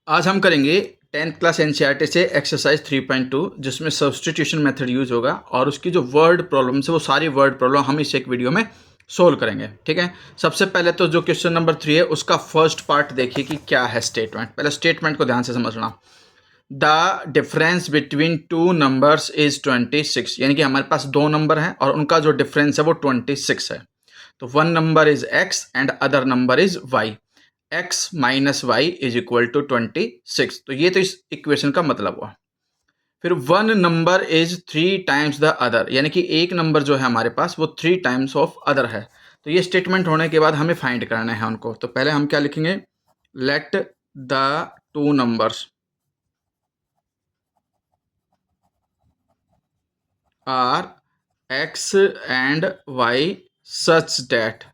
आज हम करेंगे 10th क्लास एनसीईआरटी से एक्सरसाइज 3.2 जिसमें सब्स्टिट्यूशन मेथड यूज होगा और उसकी जो वर्ड प्रॉब्लम्स है वो सारी वर्ड प्रॉब्लम हम इस एक वीडियो में सोल्व करेंगे। ठीक है, सबसे पहले तो जो क्वेश्चन नंबर 3 है उसका फर्स्ट पार्ट देखिए कि क्या है स्टेटमेंट। पहले स्टेटमेंट को ध्यान से समझना। The difference between two numbers is 26, यानी कि हमारे पास दो नंबर हैं और उनका जो डिफरेंस है वो 26 है। तो one number is X and other number is Y. x minus Y is equal to 26। तो ये तो इस इक्वेशन का मतलब हुआ। फिर one number is three times the other, यानी कि एक नंबर जो है हमारे पास वो थ्री टाइम्स ऑफ अदर है। तो ये स्टेटमेंट होने के बाद हमें फाइंड करना है उनको। तो पहले हम क्या लिखेंगे, let the two numbers are x and y such that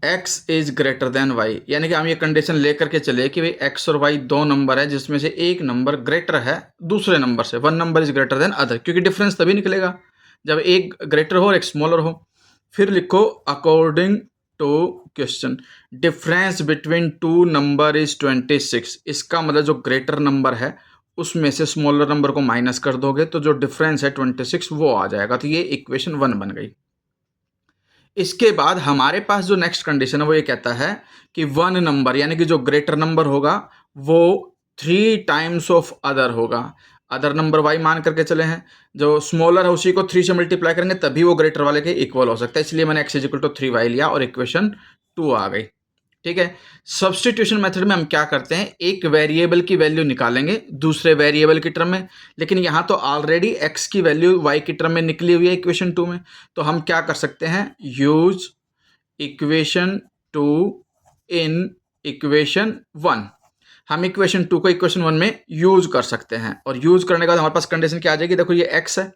x is greater than y, यानी कि हम ये कंडीशन लेकर के चले कि भाई x और y दो नंबर है जिसमें से एक नंबर ग्रेटर है दूसरे नंबर से। One number is greater then other, क्योंकि डिफरेंस तभी निकलेगा जब एक ग्रेटर हो और एक स्मॉलर हो। फिर लिखो according to question difference between two number is 26। इसका मतलब जो ग्रेटर नंबर है उसमें से स्मॉलर नंबर को माइनस कर दोगे तो जो डिफरेंस है 26 वो आ जाएगा। तो ये इक्वेशन 1 बन गई। इसके बाद हमारे पास जो नेक्स्ट कंडीशन है वो ये कहता है कि वन नंबर यानी कि जो ग्रेटर नंबर होगा वो थ्री टाइम्स ऑफ अदर होगा। अदर नंबर वाई मान करके चले हैं, जो स्मॉलर है उसी को थ्री से मल्टीप्लाई करेंगे तभी वो ग्रेटर वाले के इक्वल हो सकता है। इसलिए मैंने X is equal to three Y लिया और इक्वेशन 2 आ गई। ठीक है, सब्स्टिट्यूशन मेथड में हम क्या करते हैं, एक वेरिएबल की वैल्यू निकालेंगे दूसरे वेरिएबल की टर्म में, लेकिन यहां तो ऑलरेडी x की वैल्यू y की टर्म में निकली हुई है इक्वेशन 2 में। तो हम क्या कर सकते हैं, यूज इक्वेशन 2 इन इक्वेशन 1। हम इक्वेशन 2 को इक्वेशन 1 में यूज कर सकते हैं और यूज करने के बाद हमारे पास कंडीशन क्या आ जाएगी, देखो ये x है,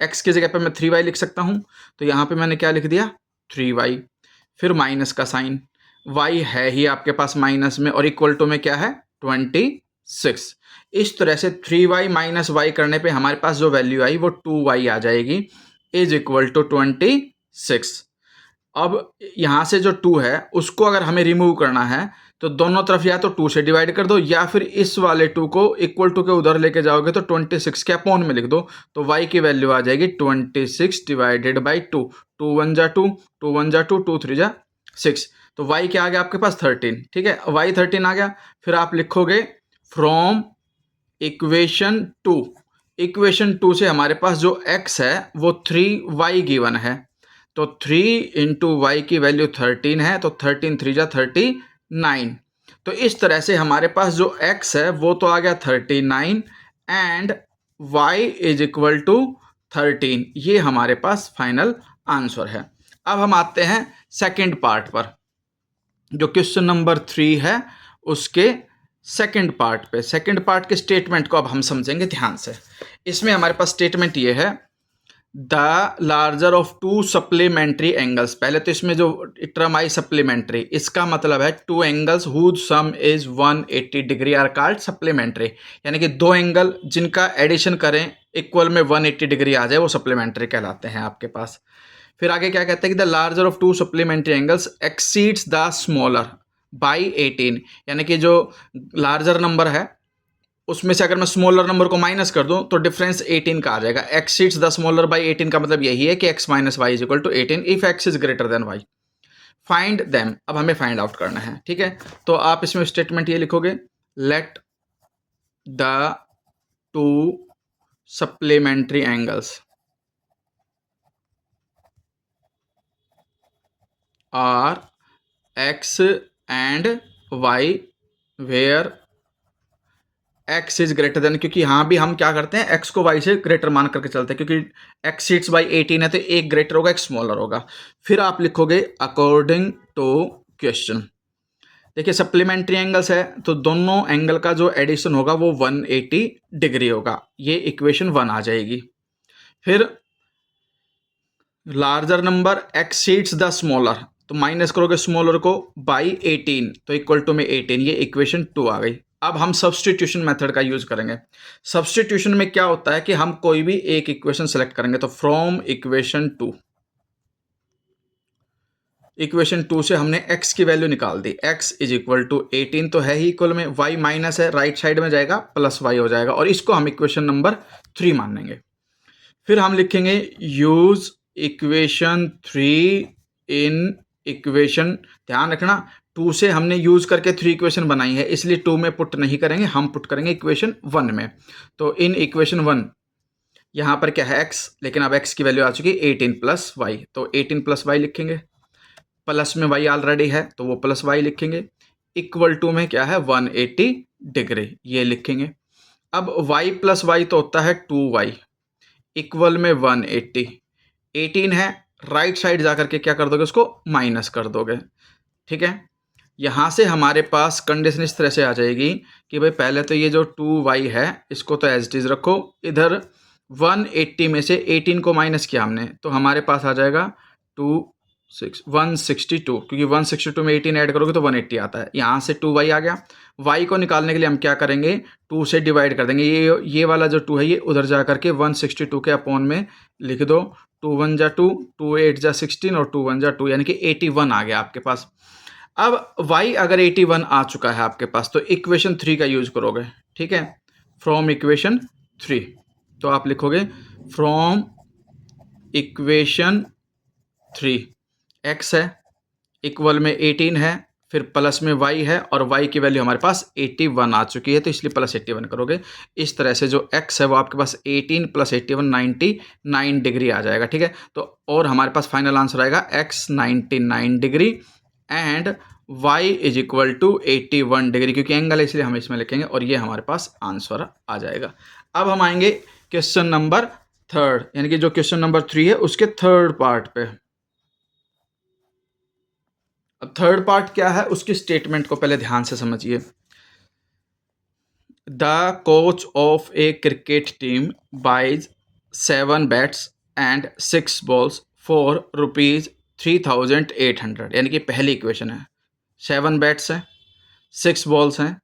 x की जगह पे मैं 3y लिख सकता हूं। तो यहां पे मैंने क्या लिख दिया, 3y। फिर माइनस का साइन, y है ही आपके पास माइनस में और इक्वल टू में क्या है 26। इस तरह से 3y माइनस वाई करने पे हमारे पास जो वैल्यू आई वो 2y आ जाएगी इज इक्वल टू 26। अब यहां से जो 2 है उसको अगर हमें रिमूव करना है तो दोनों तरफ या तो 2 से डिवाइड कर दो या फिर इस वाले 2 को इक्वल टू के उधर लेके जाओगे तो 26 के अपॉन में लिख दो। तो y की वैल्यू आ जाएगी 26 डिवाइडेड बाई 2। 2 1 जा 2, 2 1 जा 2, 2 3 जा 6। तो y क्या आ गया आपके पास 13। ठीक है, y 13 आ गया। फिर आप लिखोगे फ्रॉम इक्वेशन 2। इक्वेशन 2 से हमारे पास जो x है वो 3y गिवन है। तो 3 इंटू वाई की वैल्यू 13 है, तो 13 3 जा 39। तो इस तरह से हमारे पास जो x है वो तो आ गया 39 and y is equal to 13। ये हमारे पास फाइनल आंसर है। अब हम आते हैं सेकंड पार्ट पर, जो क्वेश्चन नंबर 3 है उसके सेकंड पार्ट पे। सेकंड पार्ट के स्टेटमेंट को अब हम समझेंगे ध्यान से। इसमें हमारे पास स्टेटमेंट ये है, the larger of to supplementary angles. पहले तो इसमें जो टर्म आई सप्लीमेंट्री, इसका मतलब है two angles whose sum is 180 degree are called supplementary, यानी कि दो एंगल जिनका एडिशन करें इक्वल में 180 डिग्री आ जाए वो सप्लीमेंट्री कहलाते हैं आपके पास। फिर आगे क्या कहते हैं कि the larger of to supplementary angles exceeds the smaller by 18, यानी कि जो लार्जर नंबर है उसमें से अगर मैं स्मॉलर नंबर को माइनस कर दूं तो डिफरेंस 18 का आ जाएगा। Exceeds the smaller by 18 का मतलब यही है कि X minus Y is equal to 18 if X is greater than Y. Find them, अब हमें फाइंड आउट करना है। ठीक है, तो आप इसमें स्टेटमेंट ये लिखोगे, let the two supplementary angles are X and Y where X is greater than, क्योंकि यहाँ भी हम क्या करते हैं एक्स को वाई से ग्रेटर मान करके चलते हैं, क्योंकि एक्स सीट्स बाई 18 है तो एक ग्रेटर होगा एक स्मॉलर होगा। फिर आप लिखोगे अकॉर्डिंग टू क्वेश्चन। देखिए सप्लीमेंट्री एंगल्स है तो दोनों एंगल का जो एडिशन होगा वो 180 डिग्री होगा, ये इक्वेशन 1 आ जाएगी। फिर larger number exceeds the smaller, तो माइनस करोगे स्मॉलर को बाई 18 तो इक्वल टू में 18, ये इक्वेशन 2 आ गई। अब हम सब्स्टिट्यूशन मेथड का यूज करेंगे। सब्स्टिट्यूशन में क्या होता है कि हम कोई भी एक इक्वेशन सेलेक्ट करेंगे, तो फ्रॉम इक्वेशन 2, इक्वेशन 2 से हमने x की वैल्यू निकाल दी, x इज इक्वल टू 18 तो है ही इक्वल में, y माइनस है, राइट साइड में जाएगा प्लस y हो जाएगा, और इसको हम इक्वेशन नंबर 3 मानेंगे। फिर हम लिखेंगे यूज इक्वेशन 3 इन इक्वेशन, ध्यान रखना 2 से हमने यूज करके 3 इक्वेशन बनाई है, इसलिए 2 में पुट नहीं करेंगे, हम पुट करेंगे इक्वेशन 1 में। तो इन इक्वेशन 1 यहाँ पर क्या है x, लेकिन अब x की वैल्यू आ चुकी है 18 प्लस वाई, तो 18 प्लस वाई लिखेंगे, प्लस में y ऑलरेडी है तो वो प्लस y लिखेंगे, इक्वल टू में क्या है 180 डिग्री, ये लिखेंगे। अब y प्लस वाई तो होता है 2y, इक्वल में 180, 18 है, राइट साइड जाकर के क्या कर दोगे, उसको माइनस कर दोगे, ठीक है। यहाँ से हमारे पास कंडीशन इस तरह से आ जाएगी कि भाई पहले तो ये जो 2y है इसको तो एज इट इज रखो, इधर 180 में से 18 को माइनस किया हमने तो हमारे पास आ जाएगा 162, क्योंकि 162 में 18 ऐड करोगे तो 180 आता है। यहाँ से 2y आ गया, y को निकालने के लिए हम क्या करेंगे, 2 से डिवाइड कर देंगे, ये वाला जो 2 है ये उधर जा करके 162 के अपॉन में लिख दो, 2 1 जा 2, 2 8 जा 16 और 2 1 जा 2, यानी कि 81 आ गया आपके पास। अब y अगर 81 आ चुका है आपके पास तो इक्वेशन 3 का यूज करोगे, ठीक है, फ्रॉम इक्वेशन 3, तो आप लिखोगे फ्रॉम इक्वेशन 3 x है, इक्वल में 18 है, फिर प्लस में y है, और y की वैल्यू हमारे पास 81 आ चुकी है तो इसलिए प्लस 81 करोगे। इस तरह से जो x है वो आपके पास 18 प्लस 81 99 डिग्री आ जाएगा, ठीक है। तो और हमारे पास फाइनल आंसर आएगा x 99 degree and y is equal to 81 degree, क्योंकि एंगल है इसलिए हम इसमें लिखेंगे, और ये हमारे पास आंसर आ जाएगा। अब हम आएंगे क्वेश्चन नंबर 3, यानी कि जो क्वेश्चन नंबर 3 है उसके थर्ड पार्ट पे। अब थर्ड पार्ट क्या है, उसकी स्टेटमेंट को पहले ध्यान से समझिए। The coach of a cricket team buys 7 bats and 6 balls for ₹3,800, यानी कि पहली इक्वेशन है, 7 बैट्स हैं, 6 बॉल्स हैं,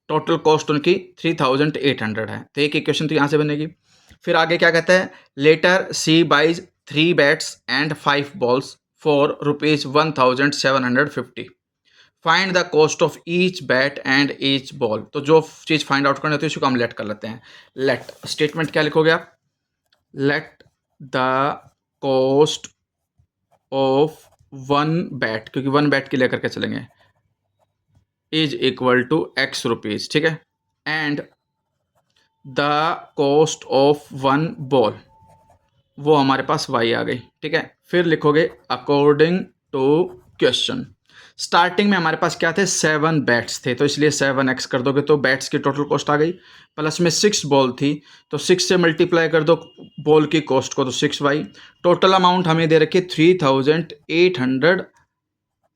टोटल कॉस्ट उनकी 3,800 है, तो एक इक्वेशन तो यहाँ से बनेगी। फिर आगे क्या कहता है, later she buys 3 bats and 5 balls for ₹1,750, find the cost of each bat and each ball. तो जो चीज़ फाइंड आउट करनी होती है उसको हम लेट कर लेते हैं। लेट स्टेटमेंट क्या लिखोगे आप, let the cost of 1 bat, क्योंकि 1 बैट के लेकर के चलेंगे, is equal to x rupees, ठीक है, and the cost of 1 ball, वो हमारे पास y आ गई, ठीक है। फिर लिखोगे अकॉर्डिंग टू क्वेश्चन। स्टार्टिंग में हमारे पास क्या थे, 7 बैट्स थे तो इसलिए 7x कर दोगे तो बैट्स की टोटल कॉस्ट आ गई, प्लस में 6 बॉल थी तो 6 से मल्टीप्लाई कर दो बॉल की कॉस्ट को तो 6y, टोटल अमाउंट हमें दे रखी 3,800,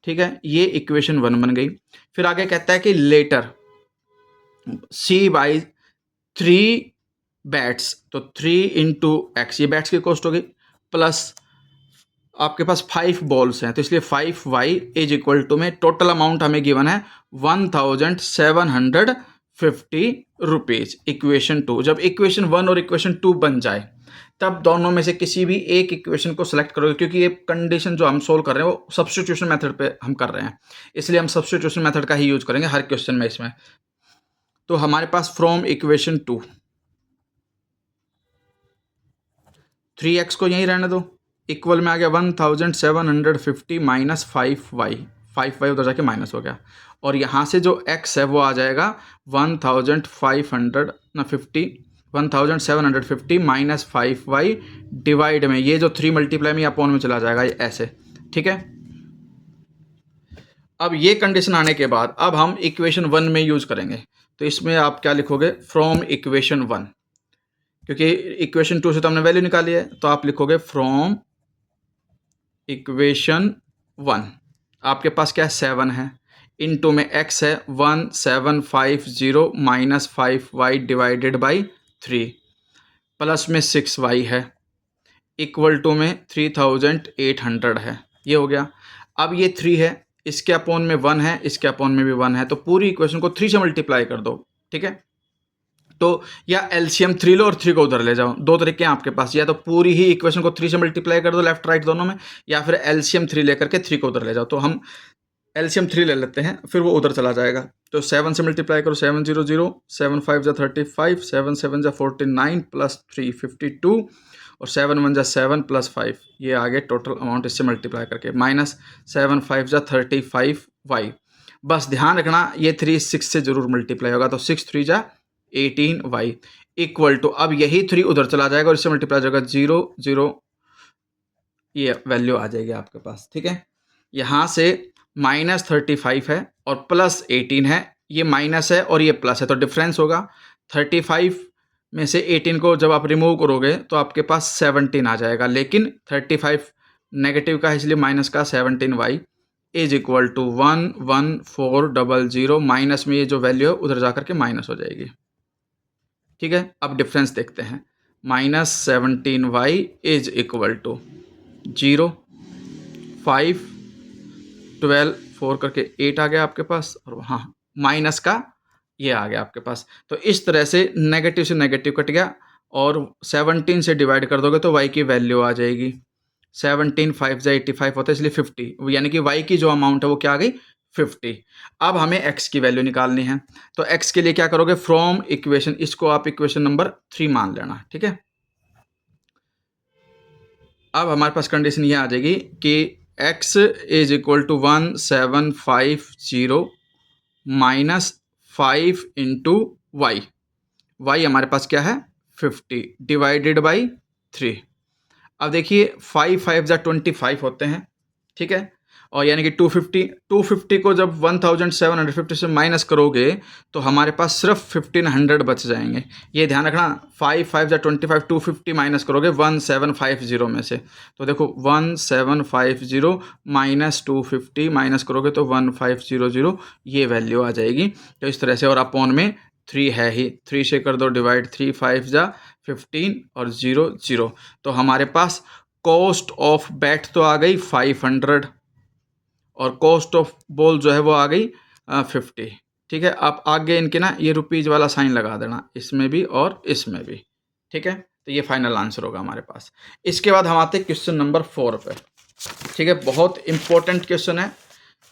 ठीक है, ये इक्वेशन 1 बन गई। फिर आगे कहता है कि लेटर सी बाई 3 बैट्स, तो 3 इंटू एक्स, ये बैट्स की कॉस्ट हो गई, प्लस आपके पास 5 बॉल्स हैं तो इसलिए 5y इज इक्वल टू में टोटल अमाउंट हमें गिवन है 1,750 रुपीज़, इक्वेशन 2। जब इक्वेशन 1 और इक्वेशन 2 बन जाए तब दोनों में से किसी भी एक इक्वेशन को सिलेक्ट करोगे, क्योंकि ये कंडीशन जो हम सोल्व कर रहे हैं वो सब्स्टिट्यूशन मेथड पे हम कर रहे हैं, इसलिए हम सब्स्टिट्यूशन मेथड का ही यूज करेंगे हर क्वेश्चन में इसमें। तो हमारे पास फ्रॉम इक्वेशन 2 3x को यहीं रहने दो, इक्वल में आ गया 1,750 माइनस 5y, 5y उधर जाके माइनस हो गया, और यहाँ से जो x है वो आ जाएगा 1,750 माइनस 5y डिवाइड में ये जो 3 मल्टीप्लाई में अपॉन में चला जाएगा, ये ऐसे, ठीक है। अब ये कंडीशन आने के बाद अब हम इक्वेशन 1 में यूज करेंगे, तो इसमें आप क्या लिखोगे, फ्रॉम इक्वेशन 1, क्योंकि इक्वेशन 2 से तो हमने वैल्यू निकाली है, तो आप लिखोगे फ्रॉम इक्वेशन 1, आपके पास क्या है 7 है, इनटू में x है 1750 minus 5y divided by 3, plus में 6y है, इक्वल टू में 3,800 है, ये हो गया। अब ये 3 है, इसके अपॉन में 1 है, इसके अपॉन में भी 1 है, तो पूरी इक्वेशन को 3 से मल्टीप्लाई कर दो, ठीक है। तो या एलसीएम 3 लो और 3 को उधर ले जाओ। दो तरीके हैं आपके पास, या तो पूरी ही इक्वेशन को 3 से मल्टीप्लाई कर दो लेफ्ट राइट दोनों में, या फिर एलसीएम 3 लेकर के 3 को उधर ले जाओ। तो हम एलसीएम 3 ले लेते हैं, फिर वो उधर चला जाएगा। तो 7 से मल्टीप्लाई करो, 7 0 0, 7 5 जा 35, 7 7 जा 49 प्लस 3 52, और 7 1 जा 7 प्लस 5, ये आगे टोटल अमाउंट इससे मल्टीप्लाई करके माइनस 7 5 जा 35 वाई। बस ध्यान रखना ये 3 6 से जरूर मल्टीप्लाई होगा, तो 6 3 जा 18 वाई इक्वल टू, अब यही 3 उधर चला जाएगा और इससे मल्टीप्लाई हो जाएगा 0 0, ये वैल्यू आ जाएगी आपके पास। ठीक है, यहाँ से -35 है और प्लस 18 है, ये माइनस है और ये प्लस है, तो डिफरेंस होगा 35 में से 18 को जब आप रिमूव करोगे तो आपके पास 17 आ जाएगा, लेकिन 35 नेगेटिव का है इसलिए माइनस का 17y is equal to 11400, minus में ये जो वैल्यू है उधर जाकर के माइनस हो जाएगी। ठीक है, अब डिफरेंस देखते हैं, -17y इज इक्वल टू 0 5 12 4 करके 8 आ गया आपके पास, और हाँ माइनस का ये आ गया आपके पास। तो इस तरह से नेगेटिव से नेगेटिव कट गया और 17 से डिवाइड कर दोगे तो y की वैल्यू आ जाएगी 17 5 जा 85 होता है, इसलिए 50, यानी कि y की जो अमाउंट है वो क्या आ गई 50। अब हमें x की वैल्यू निकालनी है, तो x के लिए क्या करोगे, फ्रॉम इक्वेशन, इसको आप इक्वेशन नंबर 3 मान लेना। ठीक है, अब हमारे पास कंडीशन ये आ जाएगी कि x is equal to 1750 minus 5 into Y, Y हमारे पास क्या है 50 डिवाइडेड बाई 3। अब देखिए 5 5 जा 25 होते हैं। ठीक है, और यानी कि 250 को जब 1750 से माइनस करोगे तो हमारे पास सिर्फ 1500 बच जाएंगे। ये ध्यान रखना, 5 5 जा 25, 250 माइनस करोगे 1750 में से, तो देखो 1750 माइनस 250 माइनस करोगे तो 1500, ये वैल्यू आ जाएगी। तो इस तरह से, और अपॉन में 3 है ही, 3 से कर दो डिवाइड, 3 5 जा 15 और 0 0, तो हमारे पास कॉस्ट ऑफ बैट तो आ गई 500 और कॉस्ट ऑफ बॉल जो है वो आ गई 50। ठीक है, आप आगे इनके ना ये रुपीज़ वाला साइन लगा देना, इसमें भी और इसमें भी। ठीक है, तो ये फाइनल आंसर होगा हमारे पास। इसके बाद हम आते हैं क्वेश्चन नंबर 4 पे। ठीक है, बहुत इंपॉर्टेंट क्वेश्चन है,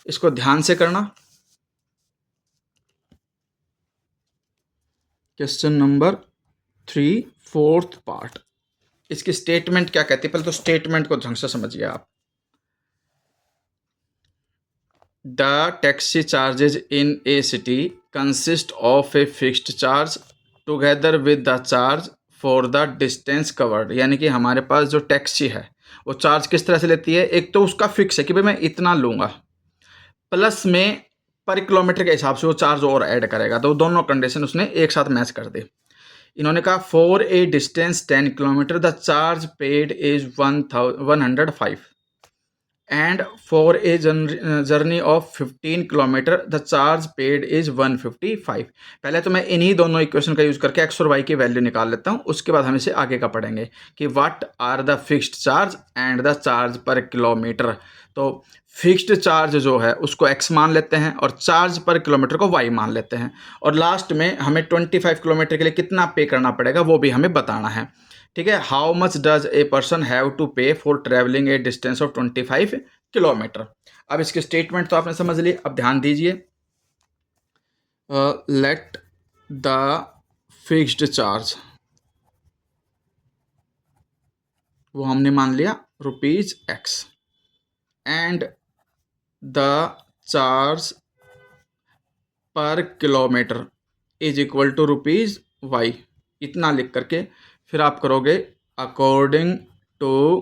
इसको ध्यान से करना। क्वेश्चन नंबर 3 4th पार्ट, इसकी स्टेटमेंट क्या कहती है, पहले तो स्टेटमेंट को ढंग से समझिए आप। The taxi charges in a city consist of a fixed charge together with the charge for the distance covered। यानी कि हमारे पास जो टैक्सी है वो चार्ज किस तरह से लेती है, एक तो उसका फिक्स है कि भाई मैं इतना लूँगा, प्लस में पर किलोमीटर के हिसाब से वो चार्ज और ऐड करेगा, तो दोनों कंडीशन उसने एक साथ मैच कर दी। इन्होंने कहा for a distance 10 kilometre the charge paid is 105 and for a journey of 15 kilometre the charge paid is 155। पहले तो मैं इन्हीं दोनों इक्वेशन का यूज़ करके एक्स और वाई की वैल्यू निकाल लेता हूँ, उसके बाद हम इसे आगे का पढ़ेंगे कि what are the fixed charge and the charge per kilometre. तो फिक्स्ड चार्ज जो है उसको x मान लेते हैं और चार्ज पर किलोमीटर को y मान लेते हैं, और लास्ट में हमें 25 किलोमीटर के लिए कितना पे करना पड़ेगा वो भी हमें बताना है। ठीक है, how much does a person have to pay for travelling a distance of 25 kilometre. अब इसके स्टेटमेंट तो आपने समझ लिए, अब ध्यान दीजिए, लेट द फिक्स्ड चार्ज, वो हमने मान लिया ₹x, and the charge per kilometre is equal to ₹y, इतना लिख करके फिर आप करोगे according to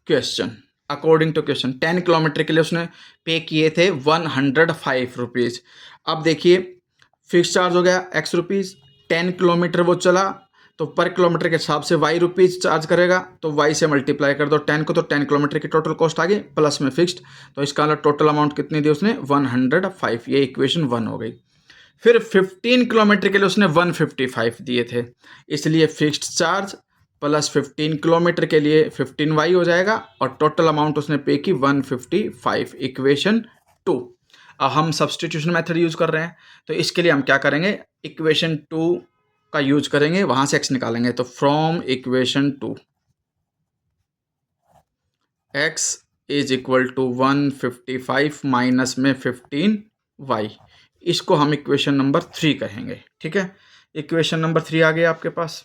question. According to question 10 kilometre के लिए उसने पे किए थे 105 रुपीज़। अब देखिए फिक्स चार्ज हो गया x रुपीज़, 10 किलोमीटर वो चला तो पर किलोमीटर के हिसाब से y रुपीज़ चार्ज करेगा, तो y से मल्टीप्लाई कर दो 10 को, तो 10 किलोमीटर की टोटल कॉस्ट आ गई प्लस में फिक्स्ड, तो इसका टोटल अमाउंट कितनी दी उसने 105, ये इक्वेशन 1 हो गई। फिर 15 किलोमीटर के लिए उसने 155 दिए थे, इसलिए फिक्स्ड चार्ज प्लस 15 किलोमीटर के लिए 15y हो जाएगा और टोटल अमाउंट उसने पे की 155, इक्वेशन 2। अब हम सब्सटीट्यूशन मेथड यूज़ कर रहे हैं, तो इसके लिए हम क्या करेंगे, इक्वेशन 2 का यूज करेंगे, वहां से x निकालेंगे। तो from equation 2 x is equal to 155 minus में 15y, इसको हम इक्वेशन नंबर 3 कहेंगे। ठीक है, इक्वेशन नंबर 3 आ गया आपके पास।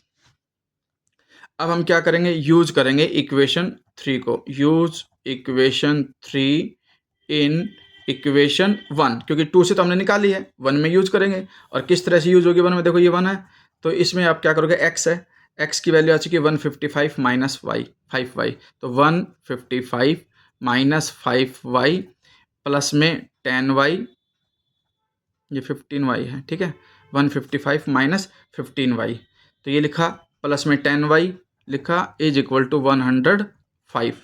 अब हम क्या करेंगे, यूज करेंगे इक्वेशन 3 को, यूज इक्वेशन 3 इन इक्वेशन 1, क्योंकि 2 से तो हमने निकाली है, 1 में यूज करेंगे। और किस तरह से यूज होगी 1 में, देखो ये 1 है, तो इसमें आप क्या करोगे, x है, x की वैल्यू आ चुकी है 155 माइनस वाई 5y, तो 155 माइनस 5y प्लस में 10y, ये 15y है। ठीक है, 155 माइनस 15y, तो ये लिखा, प्लस में 10y लिखा, इज इक्वल टू 105।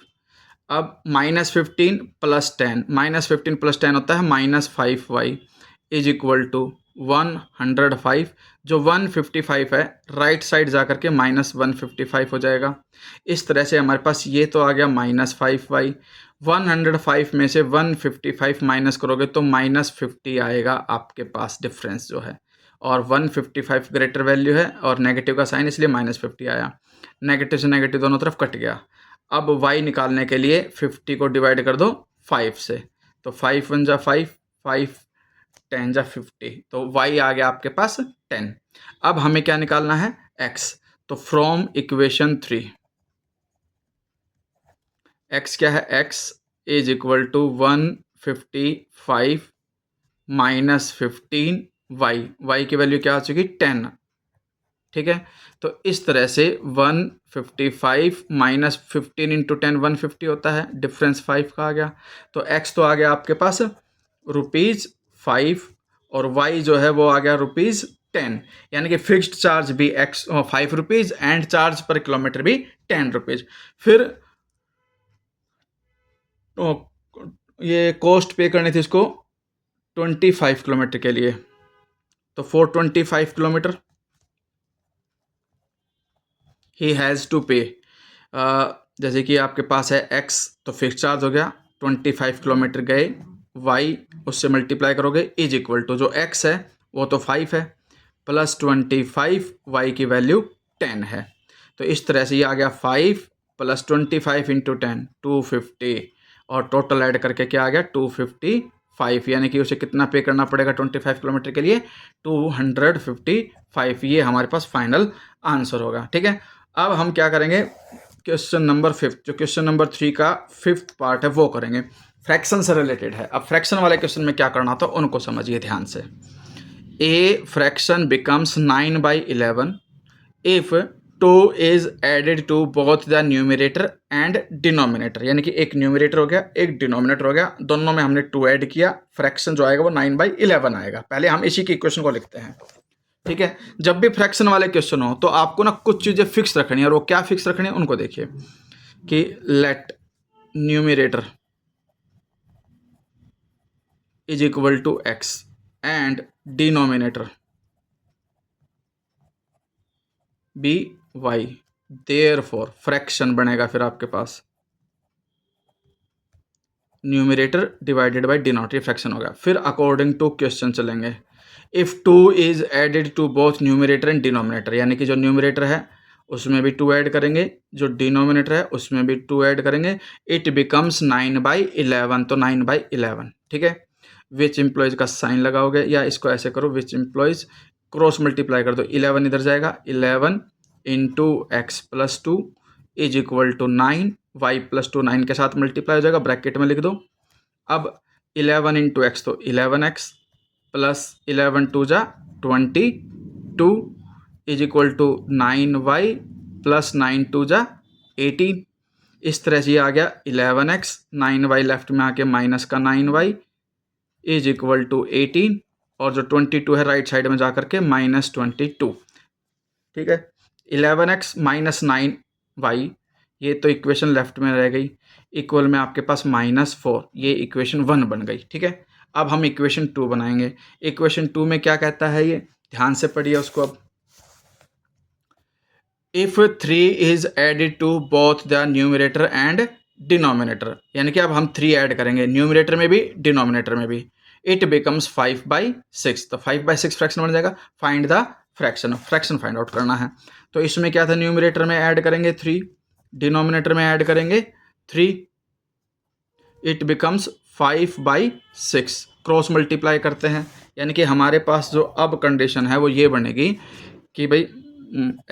अब -15 प्लस 10, -15 प्लस 10 होता है -5y, इज इक्वल टू 105। जो 155 है राइट साइड जा करके -155 हो जाएगा। इस तरह से हमारे पास ये तो आ गया -5y, 105 में से 155 माइनस करोगे तो -50 आएगा आपके पास डिफरेंस जो है। और 155 ग्रेटर वैल्यू है और नेगेटिव का साइन, इसलिए -50 आया। नेगेटिव से नेगेटिव दोनों तरफ कट गया। अब y निकालने के लिए 50 को डिवाइड कर दो 5 से, तो 5 1 जा 5, 5 10 जा 50, तो y आ गया आपके पास 10। अब हमें क्या निकालना है, x। तो फ्रॉम इक्वेशन 3 x क्या है, x is equal to 155 minus 15y, y की वैल्यू क्या आ चुकी, 10। ठीक है, तो इस तरह से 155 माइनस 15 इंटू 10 150 होता है, डिफरेंस 5 का आ गया। तो x तो आ गया आपके पास ₹5 और y जो है वो आ गया ₹10, यानी कि फिक्स्ड चार्ज भी x 5 rupees and charge per kilometre भी 10 रुपीज़। फिर ये कॉस्ट पे करनी थी इसको 25 किलोमीटर के लिए, तो 425 किलोमीटर ही हैज़ टू पे। जैसे कि आपके पास है x, तो फिक्स चार्ज हो गया, 25 किलोमीटर गए, y उससे मल्टीप्लाई करोगे, इज इक्वल टू जो x है वो तो 5 है, प्लस 25 y की वैल्यू 10 है। तो इस तरह से ये आ गया 5 प्लस 25 इंटू 10 250, और टोटल ऐड करके क्या आ गया 255, यानी कि उसे कितना पे करना पड़ेगा 25 किलोमीटर के लिए, 255। ये हमारे पास फाइनल आंसर होगा। ठीक है, अब हम क्या करेंगे, क्वेश्चन नंबर 5, जो क्वेश्चन नंबर 3 का 5th पार्ट है वो करेंगे, फ्रैक्शन से रिलेटेड है। अब फ्रैक्शन वाले क्वेश्चन में क्या करना था उनको समझिए ध्यान से। A fraction becomes 9/11 if 2 is added to both the numerator and denominator, यानी कि एक न्यूमरेटर हो गया एक डिनोमिनेटर हो गया, दोनों में हमने 2 ऐड किया, फ्रैक्शन जो आएगा वो 9/11 आएगा। पहले हम इसी की इक्वेशन को लिखते हैं। ठीक है, जब भी फ्रैक्शन वाले क्वेश्चन हो तो आपको ना कुछ चीज़ें फिक्स रखनी है, और वो क्या फिक्स रखनी है उनको देखिए, कि let numerator is equal to x and denominator be y, therefore fraction बनेगा फिर आपके पास numerator divided by denominator, fraction होगा। फिर अकॉर्डिंग टू क्वेश्चन चलेंगे, if 2 is added to both numerator and denominator, यानी कि जो न्यूमरेटर है उसमें भी 2 ऐड करेंगे, जो डिनोमिनेटर है उसमें भी 2 ऐड करेंगे, इट बिकम्स 9/11, तो 9/11। ठीक है, विच एम्प्लॉयज का साइन लगाओगे, या इसको ऐसे करो, विच एम्प्लॉयज क्रॉस मल्टीप्लाई कर दो, 11 इधर जाएगा, 11 into X plus 2 is equal to 9, Y plus 2 9 के साथ मल्टीप्लाई हो जाएगा, ब्रैकेट में लिख दो। अब 11 इंटू एक्स तो 11x प्लस 11 2 जा 22 is equal to 9y plus 9 2 जा 18। इस तरह से ये आ गया 11x, 9y लेफ्ट में आके माइनस का 9y इज इक्वल टू 18, और जो 22 है राइट साइड में जा करके -22। ठीक है, 11x माइनस 9y, ये तो इक्वेशन लेफ्ट में रह गई, इक्वल में आपके पास -4, ये इक्वेशन 1 बन गई। ठीक है, अब हम इक्वेशन 2 बनाएंगे। इक्वेशन 2 में क्या कहता है, ये ध्यान से पढ़िए उसको। अब if 3 is added to both the numerator and denominator, यानी कि अब हम 3 ऐड करेंगे न्यूमरेटर में भी डिनोमिनेटर में भी, इट बिकम्स 5/6, तो 5/6 फ्रैक्शन बन जाएगा। Find the fraction find out करना है। तो इसमें क्या था, न्यूमरेटर में ऐड करेंगे 3, डिनोमिनेटर में ऐड करेंगे 3, इट बिकम्स 5/6। क्रॉस मल्टीप्लाई करते हैं, यानी कि हमारे पास जो अब कंडीशन है वो ये बनेगी कि भाई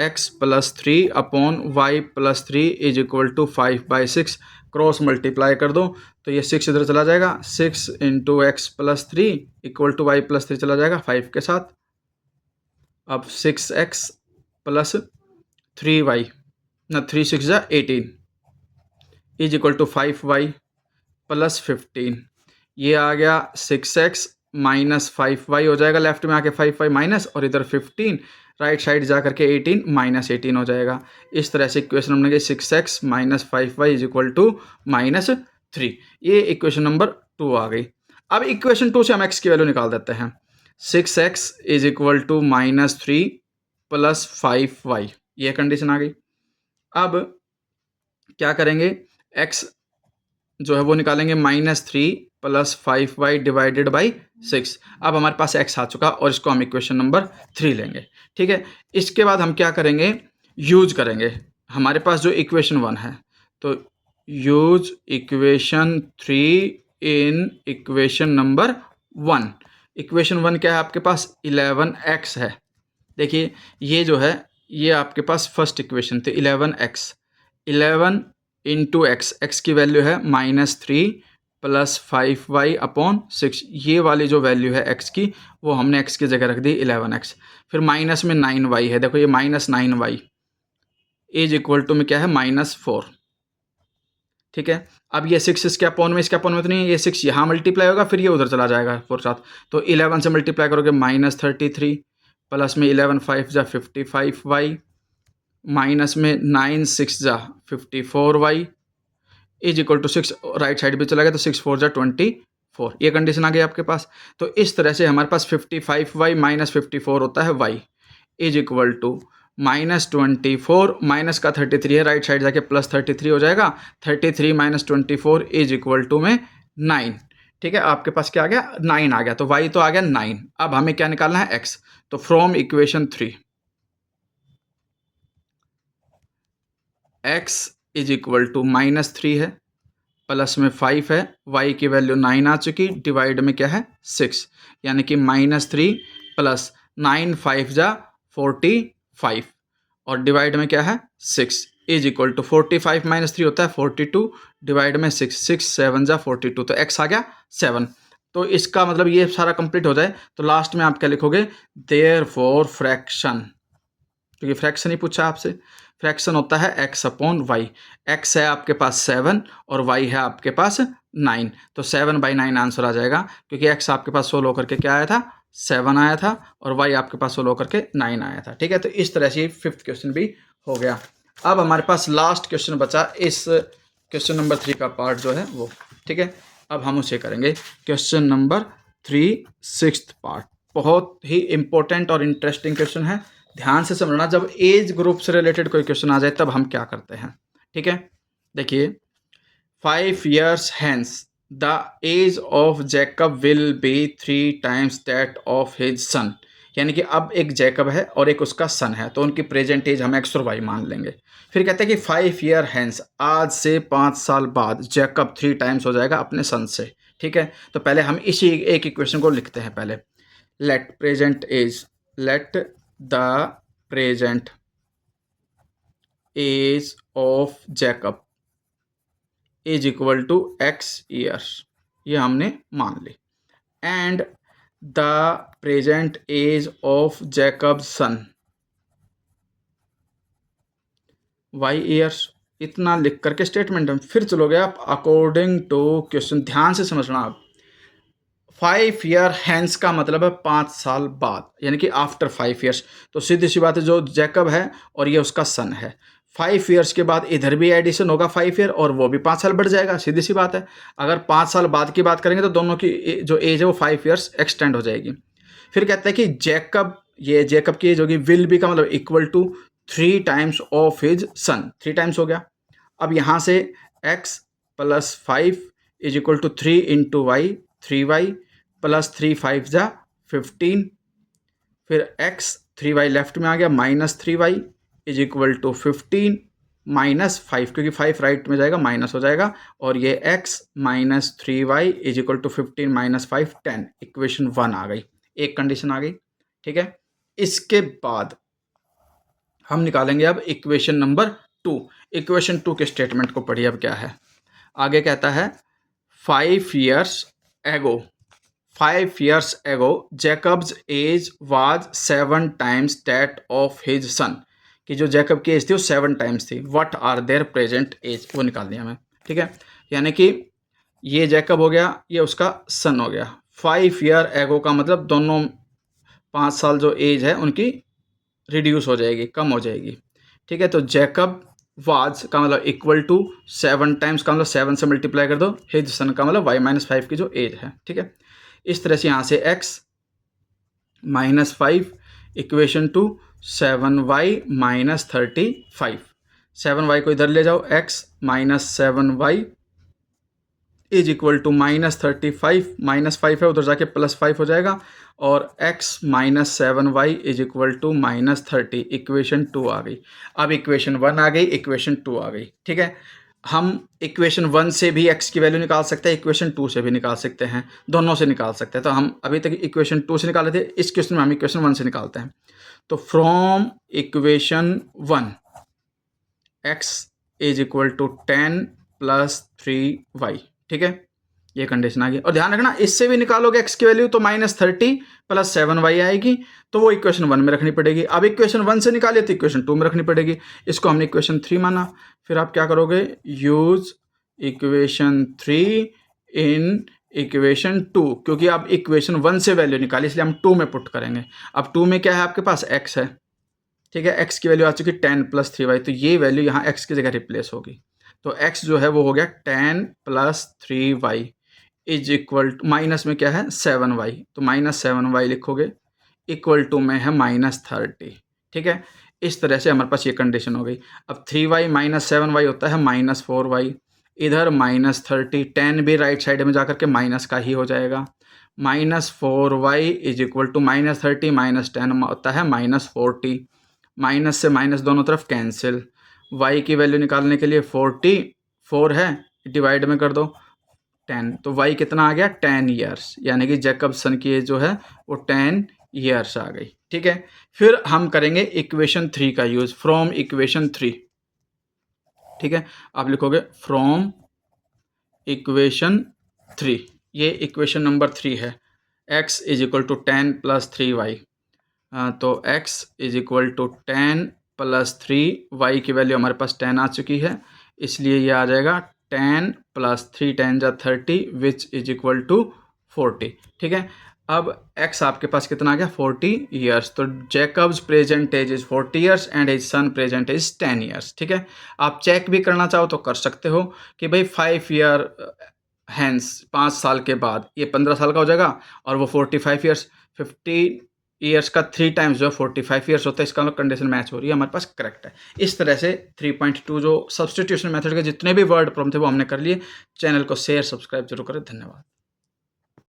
x + 3 upon y + 3 is equal to 5/6। Cross multiply कर दो तो ये 6 इधर चला जाएगा, 6 into x + 3 equal to y + 3 चला जाएगा 5 के साथ। अब 6x + 3y ना 3 6 18 इज इक्वल टू 5y + 15। ये आ गया 6x - 5y हो जाएगा, लेफ्ट में आके 5 माइनस और इधर 15, राइट साइड जा करके 18 - 18 हो जाएगा। इस तरह से इक्वेशन हमने की 6x - 5y is equal to -3। ये इक्वेशन नंबर 2 आ गई। अब इक्वेशन 2 से हम x की वैल्यू निकाल देते हैं। 6x is equal to -3 + 5y, ये कंडीशन आ गई। अब क्या करेंगे, x जो है वो निकालेंगे -3 + 5y डिवाइडेड बाई 6। अब हमारे पास x आ चुका और इसको हम इक्वेशन नंबर 3 लेंगे। ठीक है, इसके बाद हम क्या करेंगे, यूज करेंगे हमारे पास जो इक्वेशन 1 है, तो use equation 3 in equation number 1। Equation 1 क्या है आपके पास, 11x है। देखिए ये जो है ये आपके पास फर्स्ट इक्वेशन थी 11x, 11 इंटू एक्स की वैल्यू है -3 + 5y अपॉन 6। ये वाली जो वैल्यू है x की वो हमने x की जगह रख दी 11x। फिर माइनस में 9y है, देखो ये -9y इज इक्वल टू में क्या है -4। ठीक है, अब ये 6 इसके अपॉन में तो नहीं है, ये 6 यहाँ मल्टीप्लाई होगा फिर ये उधर चला जाएगा 4 साथ, तो 11 से मल्टीप्लाई करोगे -33 प्लस में 11 5 जा 55y माइनस में 9 6 जा 54y is equal to 6, right side भी चला गया तो 6 4 जा 24। ये कंडीशन आ गई आपके पास। तो इस तरह से हमारे पास 55y - 54 होता है y is equal to -24 minus का 33 है, राइट साइड जाके +33 हो जाएगा, 33 - 24 इज इक्वल टू में 9। ठीक है, आपके पास क्या आ गया, 9 आ गया, तो y तो आ गया 9। अब हमें क्या निकालना है, x। तो from equation 3 x is equal to -3 है, प्लस में 5 है, y की वैल्यू 9 आ चुकी, डिवाइड में क्या है 6, यानी कि -3 प्लस 9 5 जा 45 और डिवाइड में क्या है 6 इज इक्वल टू 45 - 3 होता है 42, डिवाइड में 6, 6 7 जा 42, तो x आ गया 7। तो इसका मतलब ये सारा कंप्लीट हो जाए तो लास्ट में आप क्या लिखोगे, देयरफॉर फ्रैक्शन, क्योंकि फ्रैक्शन ही पूछा आपसे। फ्रैक्शन होता है x अपॉन वाई। x है आपके पास 7 और y है आपके पास 9, तो 7/9 आंसर आ जाएगा, क्योंकि x आपके पास 16 होकर के क्या आया था, 7 आया था, और y आपके पास 16 होकर के 9 आया था। ठीक है, तो इस तरह से 5th क्वेश्चन भी हो गया। अब हमारे पास लास्ट क्वेश्चन बचा इस क्वेश्चन नंबर 3 का पार्ट जो है वो। ठीक है, अब हम उसे करेंगे क्वेश्चन नंबर 3 6th पार्ट। बहुत ही इंपॉर्टेंट और इंटरेस्टिंग क्वेश्चन है, ध्यान से समझना। जब एज ग्रुप से रिलेटेड कोई क्वेश्चन आ जाए तब हम क्या करते हैं। ठीक है, देखिए 5 years hence the age of Jacob will be 3 times that of his son. यानी कि अब एक जैकब है और एक उसका सन है, तो उनकी प्रेजेंट एज हम x और y मान लेंगे। फिर कहते हैं कि 5 year hence, आज से 5 साल बाद जैकब 3 times हो जाएगा अपने सन से। ठीक है, तो पहले हम इसी एक इक्वेशन को लिखते हैं। पहले let present age, let the present age of Jacob is equal to x years, ये हमने मान ली, and the present age of Jacob's son y years। इतना लिख करके स्टेटमेंट हम फिर चलोगे आप अकॉर्डिंग टू क्वेश्चन। ध्यान से समझना आप, 5 year हैंस का मतलब है 5 साल बाद, यानी कि आफ्टर 5 years। तो सीधी सी बात है, जो जैकब है और ये उसका सन है, 5 years के बाद इधर भी एडिशन होगा 5 year और वो भी 5 साल बढ़ जाएगा, सीधी सी बात है। अगर 5 साल बाद की बात करेंगे तो दोनों की जो एज है वो 5 years एक्सटेंड हो जाएगी। फिर कहते हैं कि जैकब, ये जैकब की एज होगी, विल बी का मतलब equal to 3 times of his son, 3 times हो गया। अब यहाँ से x + 5 is equal to 3 into Y, 3y plus 3 5 जा 15, फिर x 3y लेफ्ट में आ गया, -3y इज इक्वल टू 15 -5, क्योंकि 5 राइट में जाएगा माइनस हो जाएगा, और ये x -3y is equal to 15 - 5 10। Equation 1 आ गई, एक कंडीशन आ गई। ठीक है, इसके बाद हम निकालेंगे अब इक्वेशन नंबर 2। इक्वेशन 2 के स्टेटमेंट को पढ़िए अब क्या है। आगे कहता है 5 years ago Jacob's age was 7 times that of his son, कि जो जैकब की एज थी वो 7 टाइम्स थी। What are their present age, वो निकाल दिया हमें। ठीक है, यानी कि ये जैकब हो गया, ये उसका सन हो गया। 5 year ago का मतलब दोनों 5 साल जो एज है उनकी रिड्यूस हो जाएगी, कम हो जाएगी। ठीक है, तो जैकब वाज का मतलब इक्वल टू 7 टाइम्स का मतलब 7 से मल्टीप्लाई कर दो, हिज सन का मतलब y - 5 की जो एज है। ठीक है, इस तरह से यहाँ से x -5 equation two 7y - 35। 7y को इधर ले जाओ, x -7y is equal to -35, -5 है उधर जाके +5 हो जाएगा, और x -7y is equal to -30। Equation 2 आ गई। अब इक्वेशन 1 आ गई, इक्वेशन 2 आ गई। ठीक है, हम इक्वेशन 1 से भी x की वैल्यू निकाल सकते हैं, इक्वेशन 2 से भी निकाल सकते हैं, दोनों से निकाल सकते हैं। तो हम अभी तक इक्वेशन 2 से निकाले थे, इस क्वेश्चन में हम इक्वेशन 1 से निकालते हैं। तो from equation 1 x is equal to 10 + 3y। ठीक है, ये कंडीशन आ गई। और ध्यान रखना, इससे भी निकालोगे x की वैल्यू तो -30 + 7y आएगी, तो वो इक्वेशन 1 में रखनी पड़ेगी। अब इक्वेशन 1 से निकाले तो इक्वेशन 2 में रखनी पड़ेगी। इसको हमने इक्वेशन 3 माना। फिर आप क्या करोगे, यूज इक्वेशन 3 इन इक्वेशन 2, क्योंकि आप इक्वेशन 1 से वैल्यू निकाली इसलिए हम 2 में पुट करेंगे। अब 2 में क्या है आपके पास, x है। ठीक है, x की वैल्यू आ चुकी 10 + 3y, तो ये वैल्यू यहाँ x की जगह रिप्लेस होगी। तो x जो है वो हो गया 10 + 3y is equal to, minus में क्या है 7y, तो -7y लिखोगे, इक्वल टू में है -30। ठीक है, इस तरह से हमारे पास ये कंडीशन हो गई। अब 3y - 7y होता है -4y, इधर -30, 10 भी राइट साइड में जाकर के माइनस का ही हो जाएगा। -4y इज इक्वल टू -30 - 10 होता है -40, माइनस से माइनस दोनों तरफ कैंसिल। y की वैल्यू निकालने के लिए 44 है, डिवाइड में कर दो 10, तो y कितना आ गया 10 ईयर्स, यानी कि जैकबसन की एज जो है वो 10 ईयर्स आ गई। ठीक है, फिर हम करेंगे इक्वेशन 3 का यूज, फ्रॉम इक्वेशन 3। ठीक है, आप लिखोगे फ्रॉम इक्वेशन 3, ये इक्वेशन नंबर 3 है। x is equal to 10 + 3y, तो x is equal to 10 + 3y की वैल्यू हमारे पास 10 आ चुकी है, इसलिए ये आ जाएगा 10 + 3 10 = 30 विच इज इक्वल टू 40। ठीक है, अब x आपके पास कितना आ गया 40 ईयर्स, तो Jacob's present age is 40 years and his son present age 10 years. ठीक है, आप चेक भी करना चाहो तो कर सकते हो कि भाई 5 ईयर हैंस 5 साल के बाद ये 15 साल का हो जाएगा, और वो 45 ईयर्स, 50 ईयर्स का 3 टाइम्स जो 45 ईयर्स होता है, इसका कंडीशन मैच हो रही है, हमारे पास करेक्ट है। इस तरह से 3.2 जो सब्स्टिट्यूशन मेथड के जितने भी वर्ड प्रॉब्लम थे वो हमने कर लिए। चैनल को शेयर सब्सक्राइब जरूर करें। धन्यवाद।